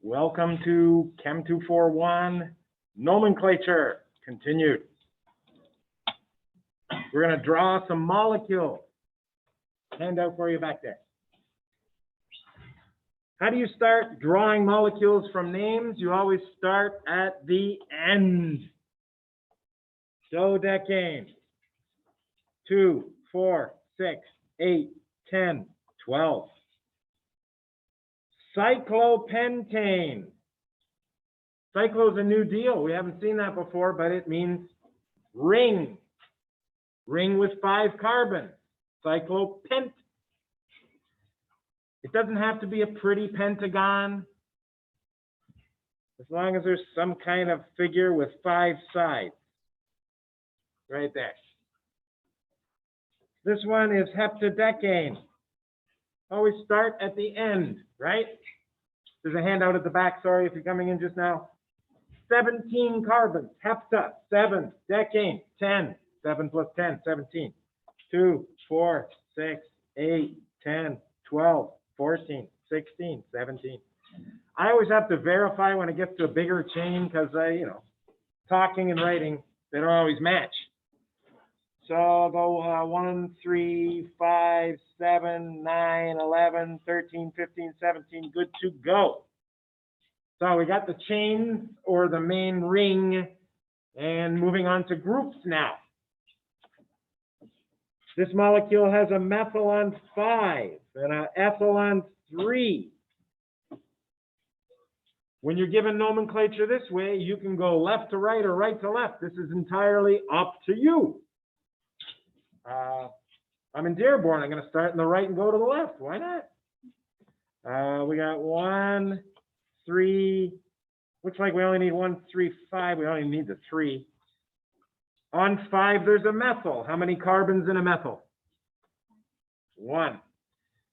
Welcome to Chem 241 nomenclature continued. We're going to draw some molecules. Handout for you back there. How do you start drawing molecules from names? You always start at the end. Dodecane. 2, 4, 6, 8, 10, 12. Cyclopentane. Cyclo is a new deal. We haven't seen that before, but it means ring. Ring with 5 carbons. Cyclopent. It doesn't have to be a pretty pentagon. As long as there's some kind of figure with 5 sides. Right there. This one is heptadecane. Always start at the end, right? There's a handout at the back, sorry if you're coming in just now. 17 carbons, hepta, 7, decane, 10, 7 plus 10, 17. 2, 4, 6, 8, 10, 12, 14, 16, 17. I always have to verify when it gets to a bigger chain because talking and writing, they don't always match. So I'll go 1, 3, 5, 7, 9, 11, 13, 15, 17, good to go. So we got the chains or the main ring and moving on to groups now. This molecule has a methyl on 5 and an ethyl on 3. When you're given nomenclature this way, you can go left to right or right to left. This is entirely up to you. I'm in Dearborn. I'm going to start in the right and go to the left. Why not? We got 1, 3. Looks like we only need 1, 3, 5. We only need the 3. On 5, there's a methyl. How many carbons in a methyl? 1.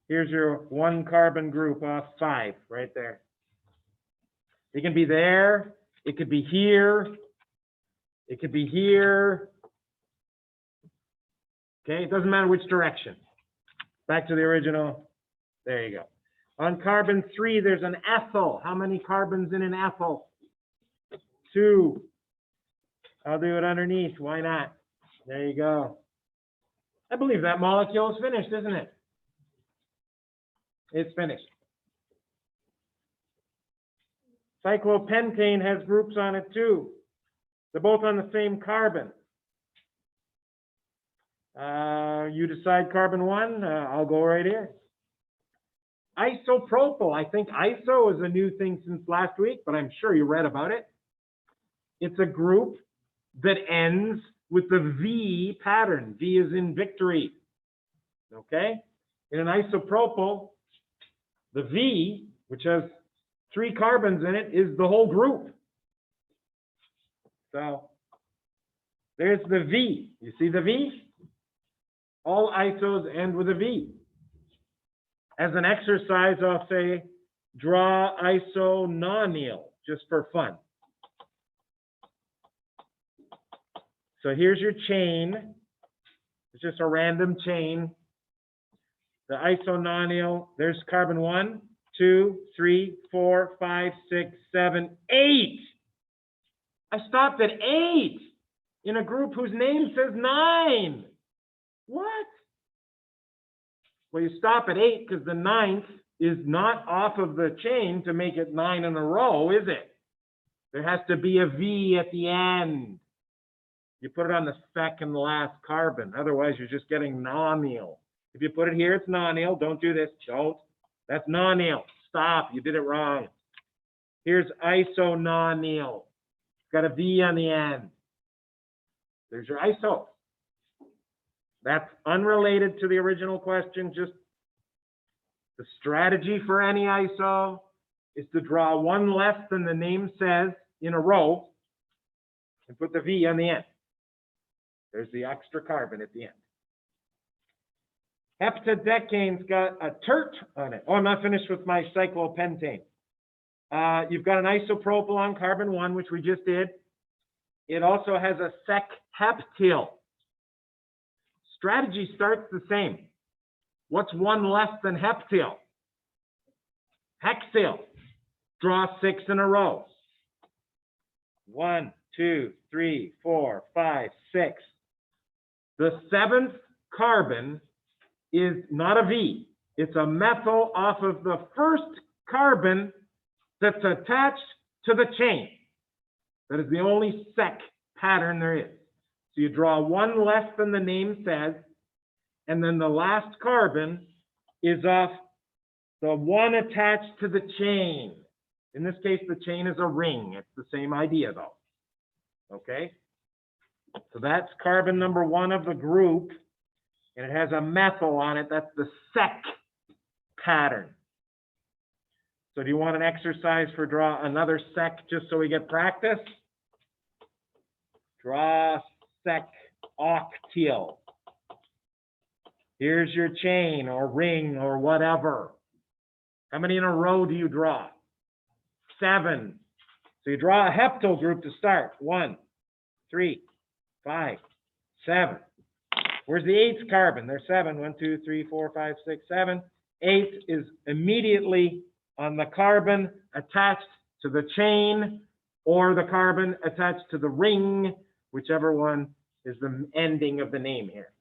Here's your 1 carbon group off 5 right there. It can be there. It could be here. It could be here. Okay, it doesn't matter which direction. Back to the original. There you go. On carbon 3, there's an ethyl. How many carbons in an ethyl? 2. I'll do it underneath. Why not? There you go. I believe that molecule is finished, isn't it? It's finished. Cyclopentane has groups on it too. They're both on the same carbon. You decide carbon 1, I'll go right here. Isopropyl. I think iso is a new thing since last week, but I'm sure you read about it. It's a group that ends with the V pattern. V is in victory. Okay? In an isopropyl, the V, which has 3 carbons in it, is the whole group. So there's the V. You see the V? All isos end with a V. As an exercise, I'll say, draw isononyl, just for fun. So here's your chain. It's just a random chain. The isononyl, there's carbon 1, 2, 3, 4, 5, 6, 7, 8. I stopped at 8 in a group whose name says 9. What? Well, you stop at 8 because the 9th is not off of the chain to make it 9 in a row, is it? There has to be a V at the end. You put it on the second last carbon. Otherwise, you're just getting nonyl. If you put it here, it's nonyl. Don't do this. Don't. That's nonyl. Stop. You did it wrong. Here's isononyl. It's got a V on the end. There's your iso. That's unrelated to the original question. Just the strategy for any iso is to draw 1 less than the name says in a row and put the V on the end. There's the extra carbon at the end. Heptadecane's got a tert on it. Oh, I'm not finished with my cyclopentane. You've got an isopropyl on carbon 1, which we just did. It also has a sec-heptyl. Strategy starts the same. What's 1 less than heptyl? Hexyl. Draw 6 in a row. 1, 2, 3, 4, 5, 6. The 7th carbon is not a V. It's a methyl off of the first carbon that's attached to the chain. That is the only sec pattern there is. So you draw one less than the name says, and then the last carbon is off the one attached to the chain. In this case, the chain is a ring. It's the same idea, though. Okay? So that's carbon number 1 of the group, and it has a methyl on it. That's the sec pattern. So do you want an exercise for draw another sec just so we get practice? Draw sec octyl. Here's your chain or ring or whatever. How many in a row do you draw? 7. So you draw a heptyl group to start. 1, 3, 5, 7. Where's the 8th carbon? There's 7. 1, 2, 3, 4, 5, 6, 7. 8 is immediately on the carbon attached to the chain or the carbon attached to the ring, whichever one is the ending of the name here.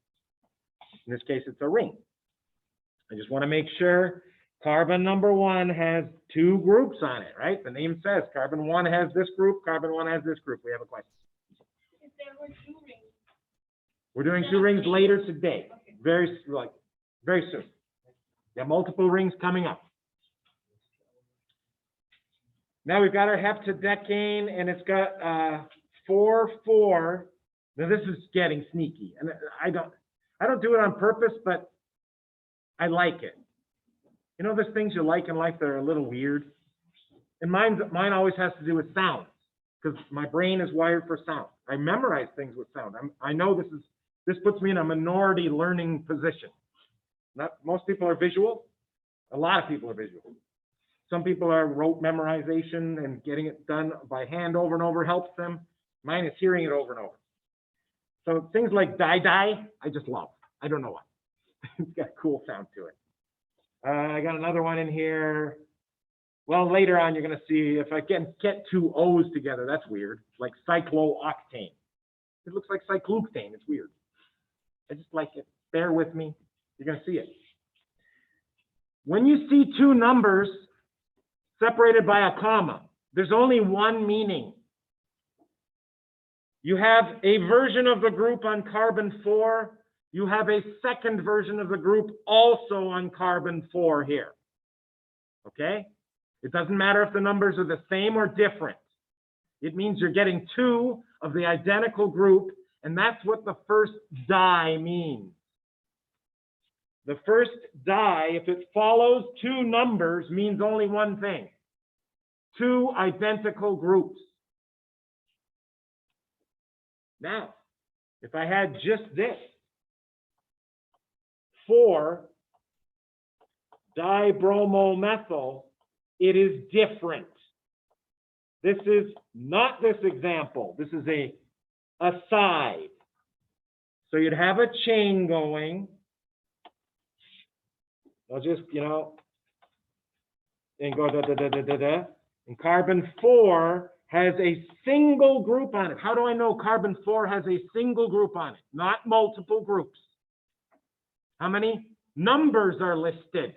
In this case, it's a ring. I just want to make sure carbon number 1 has 2 groups on it, right? The name says carbon 1 has this group, carbon 1 has this group. We have a question. If there were 2 rings. We're doing 2 rings later today, very soon. We have multiple rings coming up. Now we've got our heptadecane, and it's got 4, 4. Now this is getting sneaky, and I don't do it on purpose, but I like it. You know, there's things you like in life that are a little weird, and mine always has to do with sound, because my brain is wired for sound. I memorize things with sound. I know this puts me in a minority learning position. Not most people are visual. A lot of people are visual. Some people are rote memorization, and getting it done by hand over and over helps them. Mine is hearing it over and over. So things like die, I just love. I don't know why. It's got a cool sound to it. I got another one in here. Well, later on, you're going to see if I can get 2 O's together. That's weird. Like cyclooctane. It looks like cyclooctane. It's weird. I just like it. Bear with me. You're going to see it. When you see 2 numbers separated by a comma, there's only one meaning. You have a version of the group on carbon 4. You have a second version of the group also on carbon 4 here. Okay? It doesn't matter if the numbers are the same or different. It means you're getting 2 of the identical group, and that's what the first die means. The first die, if it follows 2 numbers, means only one thing. 2 identical groups. Now, if I had just this, 4 dibromomethyl, it is different. This is not this example. This is a aside. So you'd have a chain going. I'll just, and go da. And carbon 4 has a single group on it. How do I know carbon 4 has a single group on it? Not multiple groups. How many numbers are listed?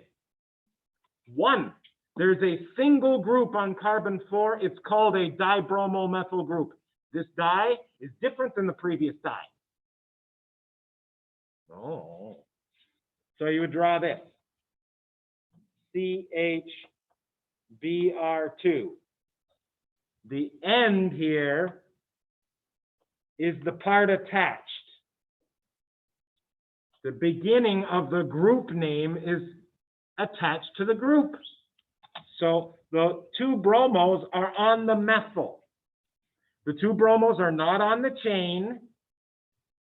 1. There's a single group on carbon 4. It's called a dibromomethyl group. This di is different than the previous di. Oh. So you would draw this. CHBr2. The end here is the part attached. The beginning of the group name is attached to the group. So the 2 bromos are on the methyl. The 2 bromos are not on the chain.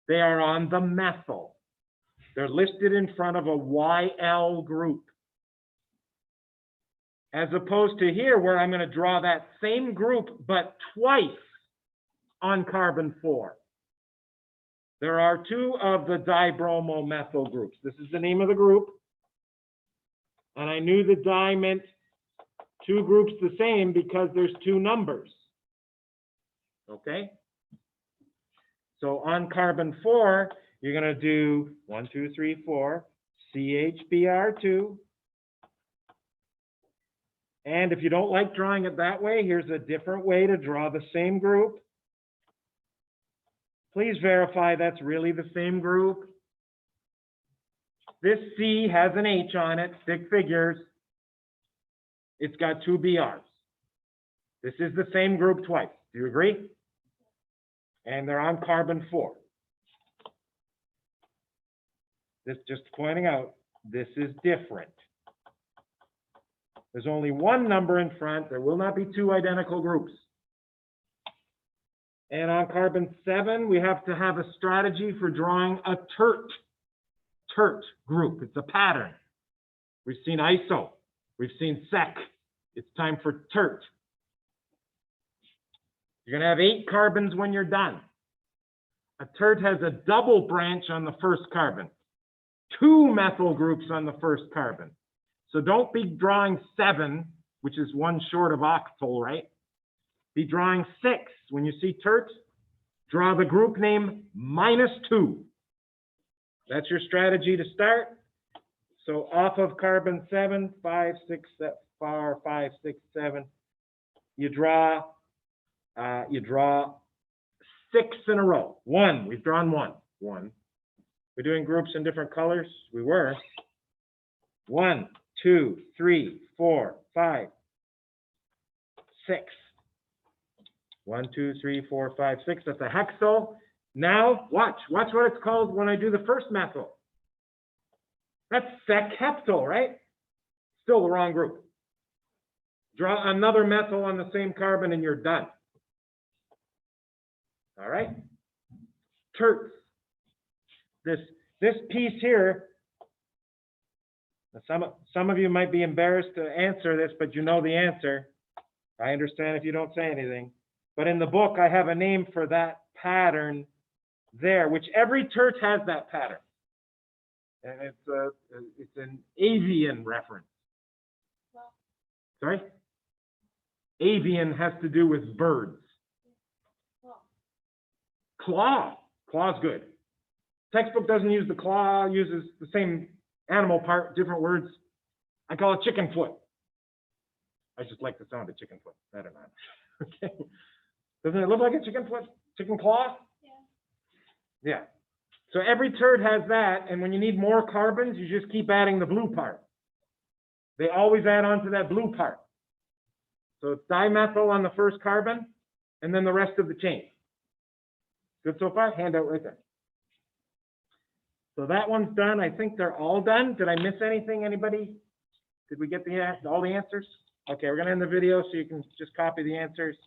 They are on the methyl. They're listed in front of a YL group. As opposed to here, where I'm going to draw that same group, but twice on carbon 4. There are 2 of the dibromomethyl groups. This is the name of the group. And I knew the di meant two groups the same because there's two numbers. Okay? So on carbon 4, you're going to do 1, 2, 3, 4, CHBr2. And if you don't like drawing it that way, here's a different way to draw the same group. Please verify that's really the same group. This C has an H on it, stick figures. It's got two BRs. This is the same group twice. Do you agree? And they're on carbon 4. This just pointing out, this is different. There's only one number in front. There will not be two identical groups. And on carbon 7, we have to have a strategy for drawing a TERT group. It's a pattern. We've seen iso. We've seen sec. It's time for TERT. You're going to have 8 carbons when you're done. A TERT has a double branch on the first carbon. 2 methyl groups on the first carbon. So don't be drawing 7, which is one short of octyl, right? Be drawing 6. When you see TERT, draw the group name -2. That's your strategy to start. So off of carbon 7, 5, 6, 4, 5, 6, 7, you draw 6 in a row. 1, we've drawn 1. We're doing groups in different colors. We were. 1, 2, 3, 4, 5, 6. 1, 2, 3, 4, 5, 6. That's a hexyl. Now, watch what it's called when I do the first methyl. That's sec-heptyl, right? Still the wrong group. Draw another methyl on the same carbon and you're done. All right? TERTs. This piece here, some of you might be embarrassed to answer this, but you know the answer. I understand if you don't say anything. But in the book, I have a name for that pattern there, which every TERT has that pattern. And it's an avian reference. Sorry? Avian has to do with birds. Claw. Claw's good. Textbook doesn't use the claw, uses the same animal part, different words. I call it chicken foot. I just like the sound of chicken foot. I don't know. Okay. Doesn't it look like a chicken foot? Chicken claw? Yeah. Yeah. So every TERT has that, and when you need more carbons, you just keep adding the blue part. They always add on to that blue part. So it's dimethyl on the first carbon, and then the rest of the chain. Good so far? Handout right there. So that one's done. I think they're all done. Did I miss anything? Anybody? Did we get all the answers? Okay, we're going to end the video so you can just copy the answers.